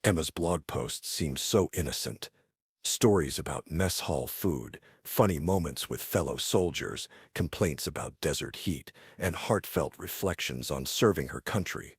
Emma's blog posts seem so innocent. Stories about mess hall food, funny moments with fellow soldiers, complaints about desert heat, and heartfelt reflections on serving her country.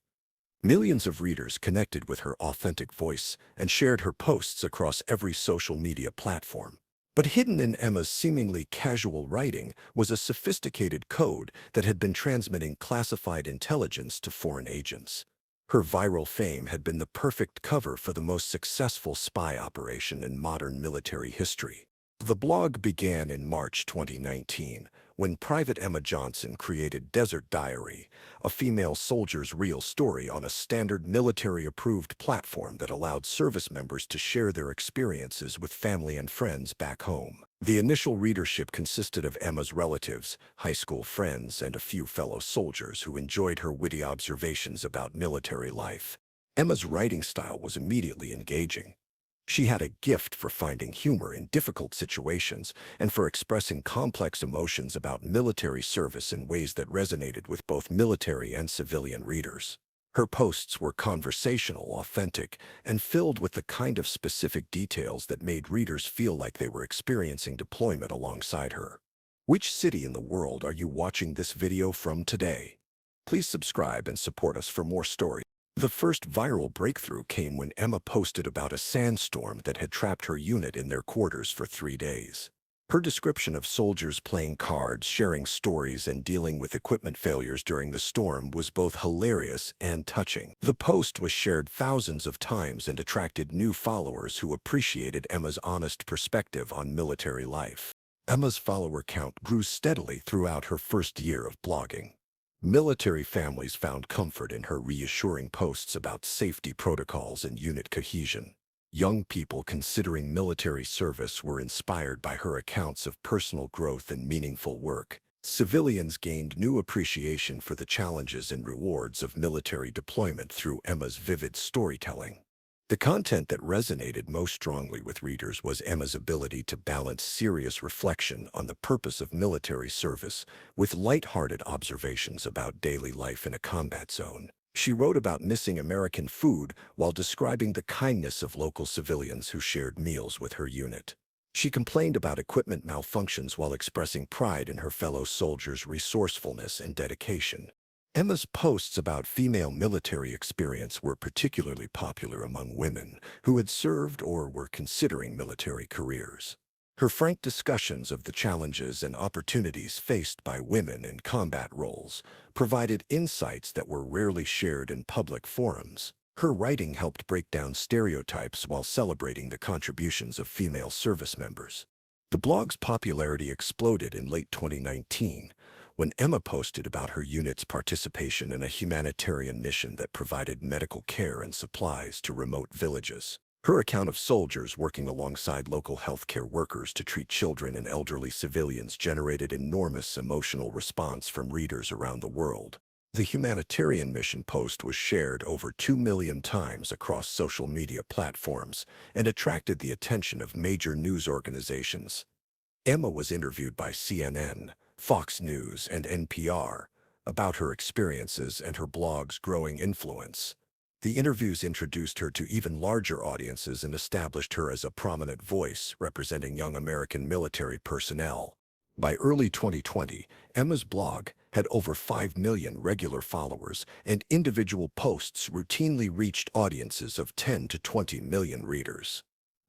Millions of readers connected with her authentic voice and shared her posts across every social media platform. But hidden in Emma's seemingly casual writing was a sophisticated code that had been transmitting classified intelligence to foreign agents. Her viral fame had been the perfect cover for the most successful spy operation in modern military history. The blog began in March 2019, when Private Emma Johnson created Desert Diary, a female soldier's real story on a standard military-approved platform that allowed service members to share their experiences with family and friends back home. The initial readership consisted of Emma's relatives, high school friends, and a few fellow soldiers who enjoyed her witty observations about military life. Emma's writing style was immediately engaging. She had a gift for finding humor in difficult situations and for expressing complex emotions about military service in ways that resonated with both military and civilian readers. Her posts were conversational, authentic, and filled with the kind of specific details that made readers feel like they were experiencing deployment alongside her. Which city in the world are you watching this video from today? Please subscribe and support us for more stories. The first viral breakthrough came when Emma posted about a sandstorm that had trapped her unit in their quarters for 3 days. Her description of soldiers playing cards, sharing stories, and dealing with equipment failures during the storm was both hilarious and touching. The post was shared thousands of times and attracted new followers who appreciated Emma's honest perspective on military life. Emma's follower count grew steadily throughout her first year of blogging. Military families found comfort in her reassuring posts about safety protocols and unit cohesion. Young people considering military service were inspired by her accounts of personal growth and meaningful work. Civilians gained new appreciation for the challenges and rewards of military deployment through Emma's vivid storytelling. The content that resonated most strongly with readers was Emma's ability to balance serious reflection on the purpose of military service with light-hearted observations about daily life in a combat zone. She wrote about missing American food while describing the kindness of local civilians who shared meals with her unit. She complained about equipment malfunctions while expressing pride in her fellow soldiers' resourcefulness and dedication. Emma's posts about female military experience were particularly popular among women who had served or were considering military careers. Her frank discussions of the challenges and opportunities faced by women in combat roles provided insights that were rarely shared in public forums. Her writing helped break down stereotypes while celebrating the contributions of female service members. The blog's popularity exploded in late 2019, when Emma posted about her unit's participation in a humanitarian mission that provided medical care and supplies to remote villages. Her account of soldiers working alongside local healthcare workers to treat children and elderly civilians generated enormous emotional response from readers around the world. The humanitarian mission post was shared over 2 million times across social media platforms and attracted the attention of major news organizations. Emma was interviewed by CNN, Fox News, and NPR about her experiences and her blog's growing influence. The interviews introduced her to even larger audiences and established her as a prominent voice representing young American military personnel. By early 2020, Emma's blog had over 5 million regular followers, and individual posts routinely reached audiences of 10 to 20 million readers.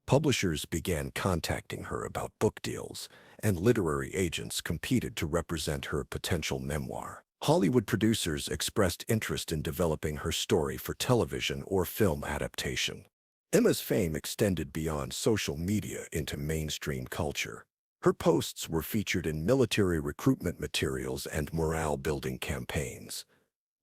Publishers began contacting her about book deals, and literary agents competed to represent her potential memoir. Hollywood producers expressed interest in developing her story for television or film adaptation. Emma's fame extended beyond social media into mainstream culture. Her posts were featured in military recruitment materials and morale-building campaigns.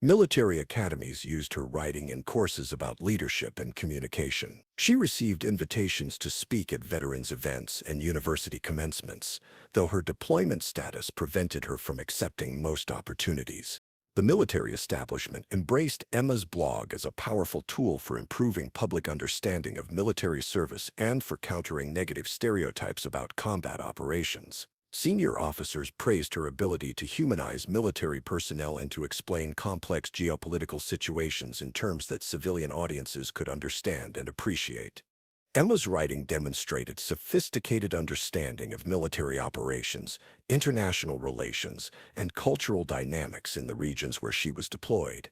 Military academies used her writing in courses about leadership and communication. She received invitations to speak at veterans events and university commencements, though her deployment status prevented her from accepting most opportunities. The military establishment embraced Emma's blog as a powerful tool for improving public understanding of military service and for countering negative stereotypes about combat operations. Senior officers praised her ability to humanize military personnel and to explain complex geopolitical situations in terms that civilian audiences could understand and appreciate. Emma's writing demonstrated sophisticated understanding of military operations, international relations, and cultural dynamics in the regions where she was deployed.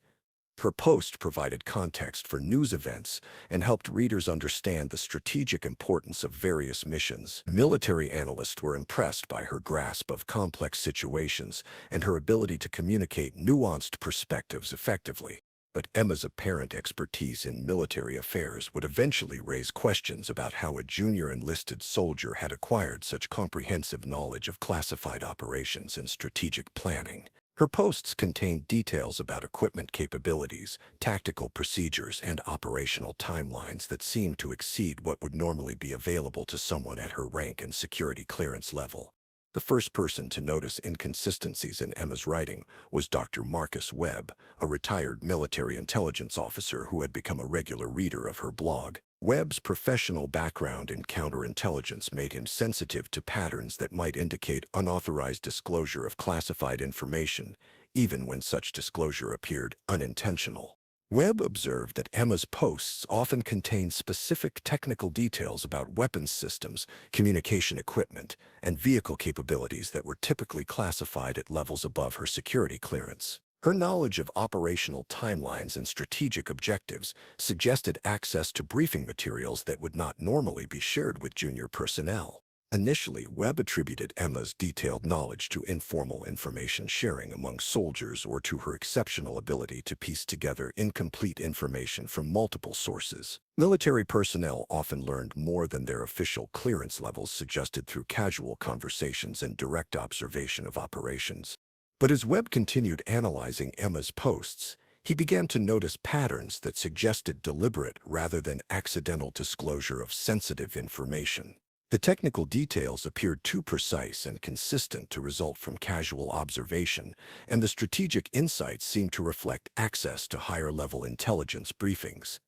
Her post provided context for news events and helped readers understand the strategic importance of various missions. Military analysts were impressed by her grasp of complex situations and her ability to communicate nuanced perspectives effectively. But Emma's apparent expertise in military affairs would eventually raise questions about how a junior enlisted soldier had acquired such comprehensive knowledge of classified operations and strategic planning. Her posts contained details about equipment capabilities, tactical procedures, and operational timelines that seemed to exceed what would normally be available to someone at her rank and security clearance level. The first person to notice inconsistencies in Emma's writing was Dr. Marcus Webb, a retired military intelligence officer who had become a regular reader of her blog. Webb's professional background in counterintelligence made him sensitive to patterns that might indicate unauthorized disclosure of classified information, even when such disclosure appeared unintentional. Webb observed that Emma's posts often contained specific technical details about weapons systems, communication equipment, and vehicle capabilities that were typically classified at levels above her security clearance. Her knowledge of operational timelines and strategic objectives suggested access to briefing materials that would not normally be shared with junior personnel. Initially, Webb attributed Emma's detailed knowledge to informal information sharing among soldiers or to her exceptional ability to piece together incomplete information from multiple sources. Military personnel often learned more than their official clearance levels suggested through casual conversations and direct observation of operations. But as Webb continued analyzing Emma's posts, he began to notice patterns that suggested deliberate rather than accidental disclosure of sensitive information. The technical details appeared too precise and consistent to result from casual observation, and the strategic insights seemed to reflect access to higher-level intelligence briefings.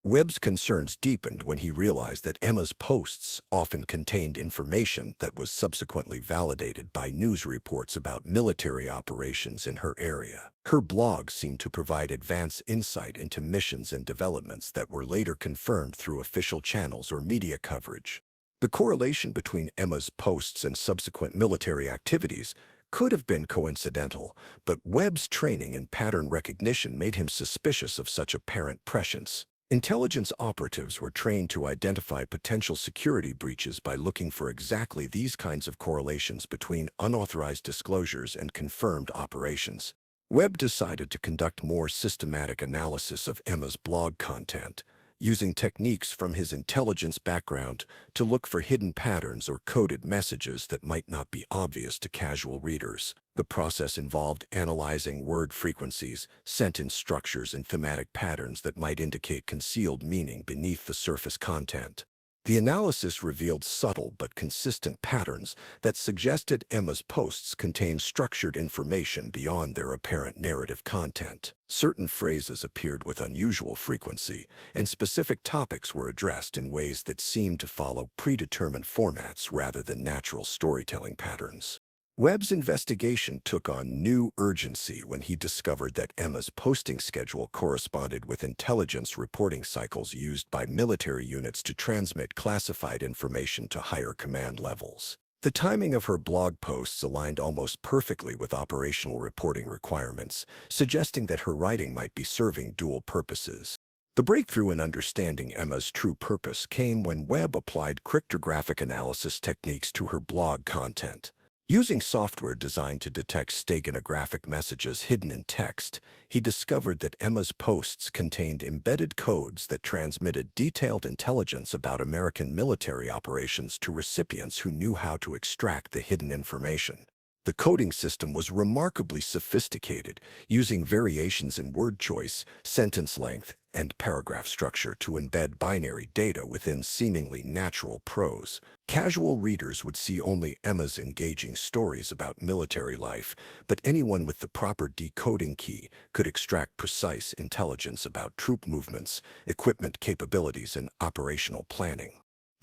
Webb's concerns deepened when he realized that Emma's posts often contained information that was subsequently validated by news reports about military operations in her area. Her blog seemed to provide advanced insight into missions and developments that were later confirmed through official channels or media coverage. The correlation between Emma's posts and subsequent military activities could have been coincidental, but Webb's training in pattern recognition made him suspicious of such apparent prescience. Intelligence operatives were trained to identify potential security breaches by looking for exactly these kinds of correlations between unauthorized disclosures and confirmed operations. Webb decided to conduct more systematic analysis of Emma's blog content, using techniques from his intelligence background to look for hidden patterns or coded messages that might not be obvious to casual readers. The process involved analyzing word frequencies, sentence structures, and thematic patterns that might indicate concealed meaning beneath the surface content. The analysis revealed subtle but consistent patterns that suggested Emma's posts contained structured information beyond their apparent narrative content. Certain phrases appeared with unusual frequency, and specific topics were addressed in ways that seemed to follow predetermined formats rather than natural storytelling patterns. Webb's investigation took on new urgency when he discovered that Emma's posting schedule corresponded with intelligence reporting cycles used by military units to transmit classified information to higher command levels. The timing of her blog posts aligned almost perfectly with operational reporting requirements, suggesting that her writing might be serving dual purposes. The breakthrough in understanding Emma's true purpose came when Webb applied cryptographic analysis techniques to her blog content. Using software designed to detect steganographic messages hidden in text, he discovered that Emma's posts contained embedded codes that transmitted detailed intelligence about American military operations to recipients who knew how to extract the hidden information. The coding system was remarkably sophisticated, using variations in word choice, sentence length, and paragraph structure to embed binary data within seemingly natural prose. Casual readers would see only Emma's engaging stories about military life, but anyone with the proper decoding key could extract precise intelligence about troop movements, equipment capabilities, and operational planning.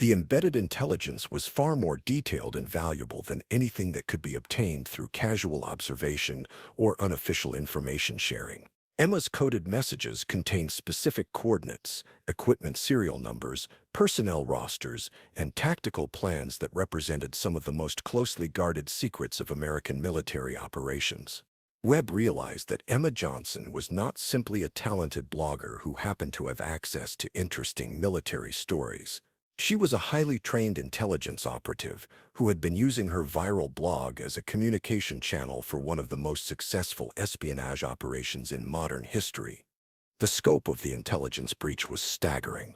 The embedded intelligence was far more detailed and valuable than anything that could be obtained through casual observation or unofficial information sharing. Emma's coded messages contained specific coordinates, equipment serial numbers, personnel rosters, and tactical plans that represented some of the most closely guarded secrets of American military operations. Webb realized that Emma Johnson was not simply a talented blogger who happened to have access to interesting military stories. She was a highly trained intelligence operative who had been using her viral blog as a communication channel for one of the most successful espionage operations in modern history. The scope of the intelligence breach was staggering.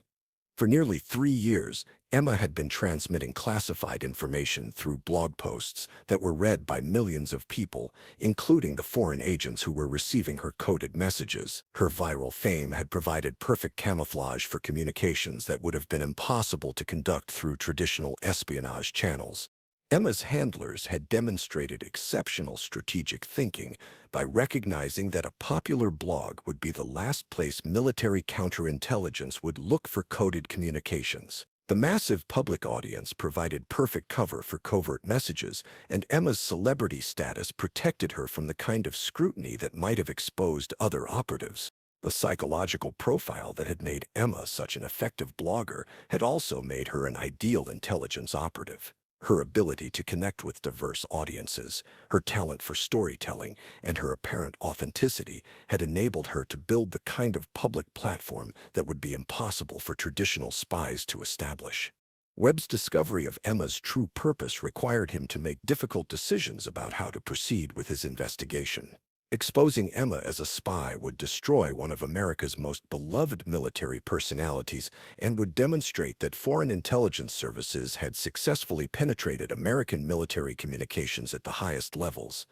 For nearly 3 years, Emma had been transmitting classified information through blog posts that were read by millions of people, including the foreign agents who were receiving her coded messages. Her viral fame had provided perfect camouflage for communications that would have been impossible to conduct through traditional espionage channels. Emma's handlers had demonstrated exceptional strategic thinking by recognizing that a popular blog would be the last place military counterintelligence would look for coded communications. The massive public audience provided perfect cover for covert messages, and Emma's celebrity status protected her from the kind of scrutiny that might have exposed other operatives. The psychological profile that had made Emma such an effective blogger had also made her an ideal intelligence operative. Her ability to connect with diverse audiences, her talent for storytelling, and her apparent authenticity had enabled her to build the kind of public platform that would be impossible for traditional spies to establish. Webb's discovery of Emma's true purpose required him to make difficult decisions about how to proceed with his investigation. Exposing Emma as a spy would destroy one of America's most beloved military personalities and would demonstrate that foreign intelligence services had successfully penetrated American military communications at the highest levels.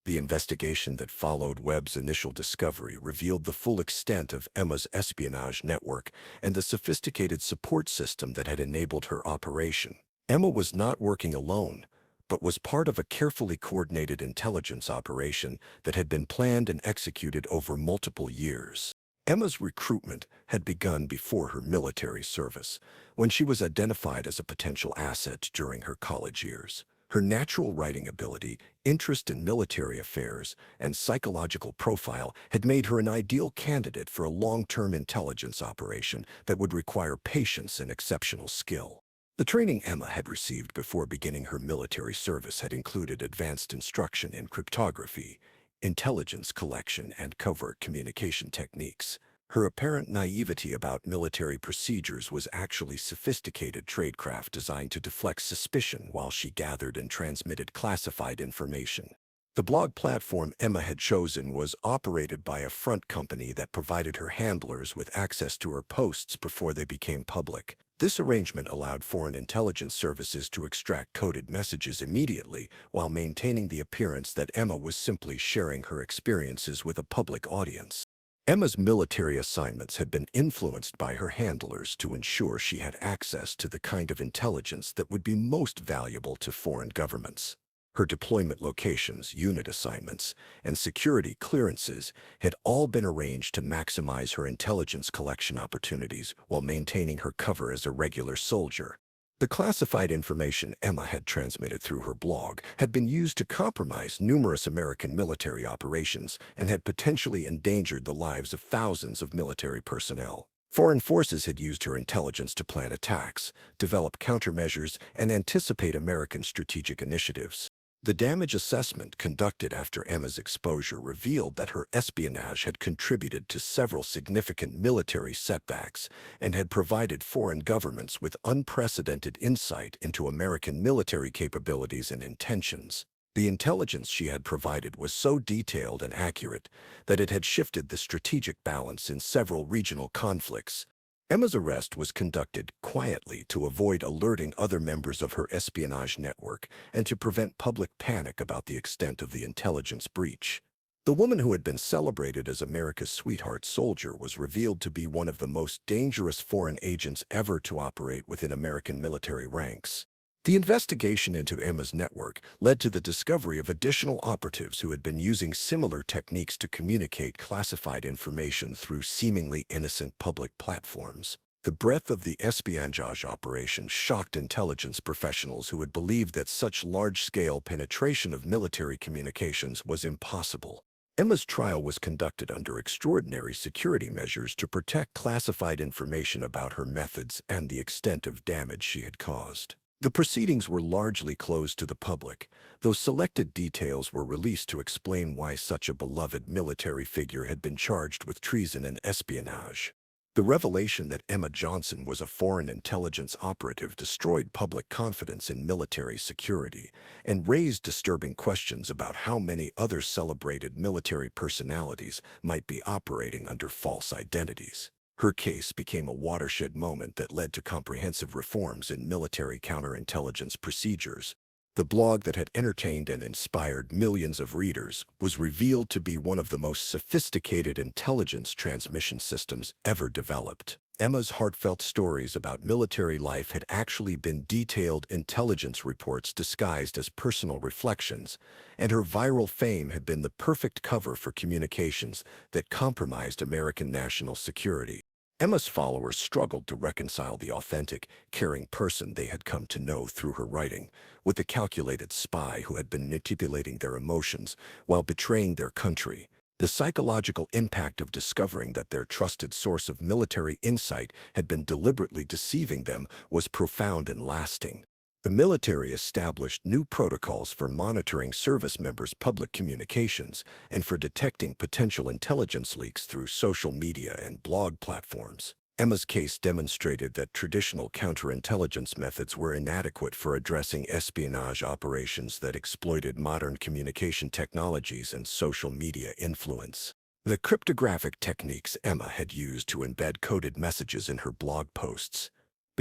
The investigation that followed Webb's initial discovery revealed the full extent of Emma's espionage network and the sophisticated support system that had enabled her operation. Emma was not working alone, but was part of a carefully coordinated intelligence operation that had been planned and executed over multiple years. Emma's recruitment had begun before her military service, when she was identified as a potential asset during her college years. Her natural writing ability, interest in military affairs, and psychological profile had made her an ideal candidate for a long-term intelligence operation that would require patience and exceptional skill. The training Emma had received before beginning her military service had included advanced instruction in cryptography, intelligence collection, and covert communication techniques. Her apparent naivety about military procedures was actually sophisticated tradecraft designed to deflect suspicion while she gathered and transmitted classified information. The blog platform Emma had chosen was operated by a front company that provided her handlers with access to her posts before they became public. This arrangement allowed foreign intelligence services to extract coded messages immediately while maintaining the appearance that Emma was simply sharing her experiences with a public audience. Emma's military assignments had been influenced by her handlers to ensure she had access to the kind of intelligence that would be most valuable to foreign governments. Her deployment locations, unit assignments, and security clearances had all been arranged to maximize her intelligence collection opportunities while maintaining her cover as a regular soldier. The classified information Emma had transmitted through her blog had been used to compromise numerous American military operations and had potentially endangered the lives of thousands of military personnel. Foreign forces had used her intelligence to plan attacks, develop countermeasures, and anticipate American strategic initiatives. The damage assessment conducted after Emma's exposure revealed that her espionage had contributed to several significant military setbacks and had provided foreign governments with unprecedented insight into American military capabilities and intentions. The intelligence she had provided was so detailed and accurate that it had shifted the strategic balance in several regional conflicts. Emma's arrest was conducted quietly to avoid alerting other members of her espionage network and to prevent public panic about the extent of the intelligence breach. The woman who had been celebrated as America's sweetheart soldier was revealed to be one of the most dangerous foreign agents ever to operate within American military ranks. The investigation into Emma's network led to the discovery of additional operatives who had been using similar techniques to communicate classified information through seemingly innocent public platforms. The breadth of the espionage operation shocked intelligence professionals who had believed that such large-scale penetration of military communications was impossible. Emma's trial was conducted under extraordinary security measures to protect classified information about her methods and the extent of damage she had caused. The proceedings were largely closed to the public, though selected details were released to explain why such a beloved military figure had been charged with treason and espionage. The revelation that Emma Johnson was a foreign intelligence operative destroyed public confidence in military security and raised disturbing questions about how many other celebrated military personalities might be operating under false identities. Her case became a watershed moment that led to comprehensive reforms in military counterintelligence procedures. The blog that had entertained and inspired millions of readers was revealed to be one of the most sophisticated intelligence transmission systems ever developed. Emma's heartfelt stories about military life had actually been detailed intelligence reports disguised as personal reflections, and her viral fame had been the perfect cover for communications that compromised American national security. Emma's followers struggled to reconcile the authentic, caring person they had come to know through her writing with the calculated spy who had been manipulating their emotions while betraying their country. The psychological impact of discovering that their trusted source of military insight had been deliberately deceiving them was profound and lasting. The military established new protocols for monitoring service members' public communications and for detecting potential intelligence leaks through social media and blog platforms. Emma's case demonstrated that traditional counterintelligence methods were inadequate for addressing espionage operations that exploited modern communication technologies and social media influence. The cryptographic techniques Emma had used to embed coded messages in her blog posts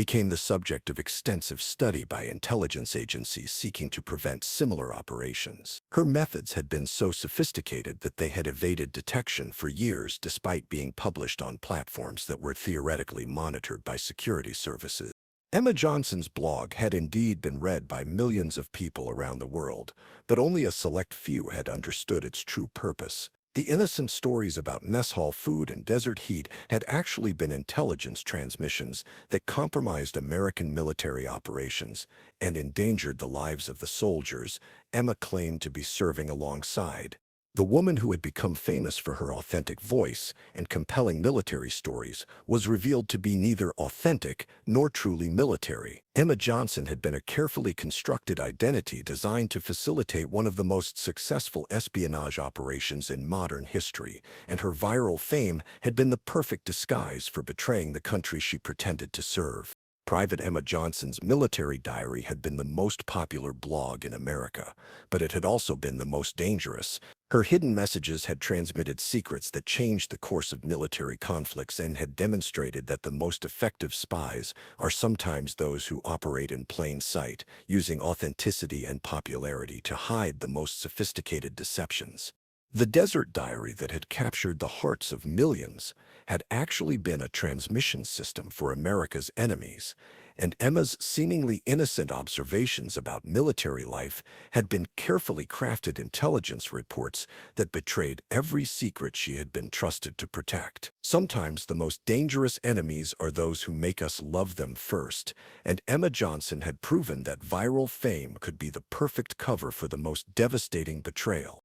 became the subject of extensive study by intelligence agencies seeking to prevent similar operations. Her methods had been so sophisticated that they had evaded detection for years despite being published on platforms that were theoretically monitored by security services. Emma Johnson's blog had indeed been read by millions of people around the world, but only a select few had understood its true purpose. The innocent stories about mess hall food and desert heat had actually been intelligence transmissions that compromised American military operations and endangered the lives of the soldiers Emma claimed to be serving alongside. The woman who had become famous for her authentic voice and compelling military stories was revealed to be neither authentic nor truly military. Emma Johnson had been a carefully constructed identity designed to facilitate one of the most successful espionage operations in modern history, and her viral fame had been the perfect disguise for betraying the country she pretended to serve. Private Emma Johnson's military diary had been the most popular blog in America, but it had also been the most dangerous. Her hidden messages had transmitted secrets that changed the course of military conflicts and had demonstrated that the most effective spies are sometimes those who operate in plain sight, using authenticity and popularity to hide the most sophisticated deceptions. The desert diary that had captured the hearts of millions had actually been a transmission system for America's enemies, and Emma's seemingly innocent observations about military life had been carefully crafted intelligence reports that betrayed every secret she had been trusted to protect. Sometimes the most dangerous enemies are those who make us love them first, and Emma Johnson had proven that viral fame could be the perfect cover for the most devastating betrayal.